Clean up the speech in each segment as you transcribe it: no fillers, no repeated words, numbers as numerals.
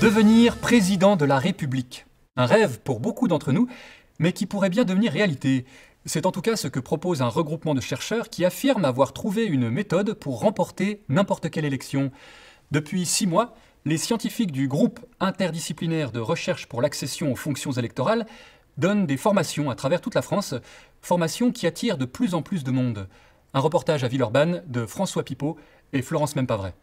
Devenir président de la République. Un rêve pour beaucoup d'entre nous, mais qui pourrait bien devenir réalité. C'est en tout cas ce que propose un regroupement de chercheurs qui affirme avoir trouvé une méthode pour remporter n'importe quelle élection. Depuis 6 mois, les scientifiques du groupe interdisciplinaire de recherche pour l'accession aux fonctions électorales donnent des formations à travers toute la France, formations qui attirent de plus en plus de monde. Un reportage à Villeurbanne de François Pipeau et Florence Mempavret.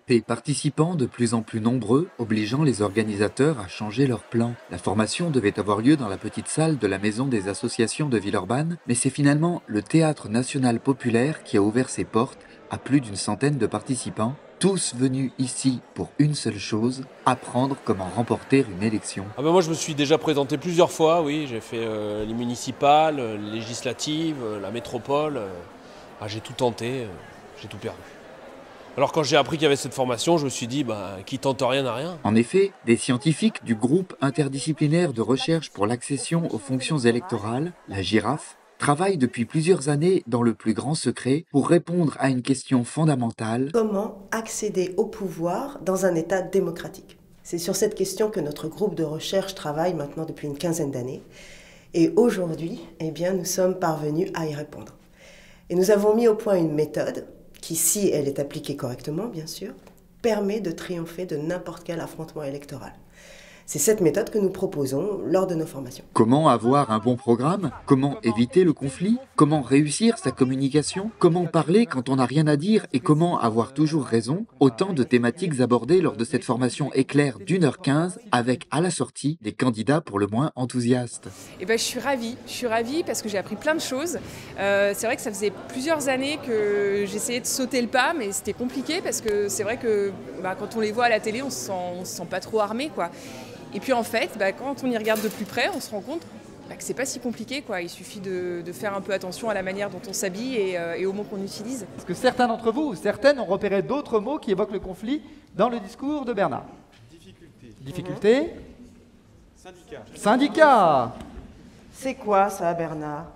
Des participants de plus en plus nombreux, obligeant les organisateurs à changer leurs plans. La formation devait avoir lieu dans la petite salle de la Maison des associations de Villeurbanne, mais c'est finalement le Théâtre national populaire qui a ouvert ses portes à plus d'une centaine de participants, tous venus ici pour une seule chose, apprendre comment remporter une élection. Moi je me suis déjà présenté plusieurs fois, oui, j'ai fait les municipales, les législatives, la métropole, j'ai tout tenté, j'ai tout perdu. Alors quand j'ai appris qu'il y avait cette formation, je me suis dit, qui tente rien n'a rien. En effet, des scientifiques du groupe interdisciplinaire de recherche pour l'accession aux fonctions électorales, la Girafe, travaillent depuis plusieurs années dans le plus grand secret pour répondre à une question fondamentale. Comment accéder au pouvoir dans un État démocratique? C'est sur cette question que notre groupe de recherche travaille maintenant depuis une quinzaine d'années. Et aujourd'hui, nous sommes parvenus à y répondre. Et nous avons mis au point une méthode qui, si elle est appliquée correctement, bien sûr, permet de triompher de n'importe quel affrontement électoral. C'est cette méthode que nous proposons lors de nos formations. Comment avoir un bon programme? Comment éviter le conflit? Comment réussir sa communication? Comment parler quand on n'a rien à dire? Et comment avoir toujours raison? Autant de thématiques abordées lors de cette formation éclair d'1h15 avec, à la sortie, des candidats pour le moins enthousiastes. Je suis ravie parce que j'ai appris plein de choses. C'est vrai que ça faisait plusieurs années que j'essayais de sauter le pas, mais c'était compliqué parce que c'est vrai que quand on les voit à la télé, on se sent pas trop armé, quoi. Et puis en fait, quand on y regarde de plus près, on se rend compte que c'est pas si compliqué, quoi. Il suffit de faire un peu attention à la manière dont on s'habille et aux mots qu'on utilise. Est-ce que certains d'entre vous ou certaines ont repéré d'autres mots qui évoquent le conflit dans le discours de Bernard? Difficulté. Syndicat. C'est quoi ça, Bernard?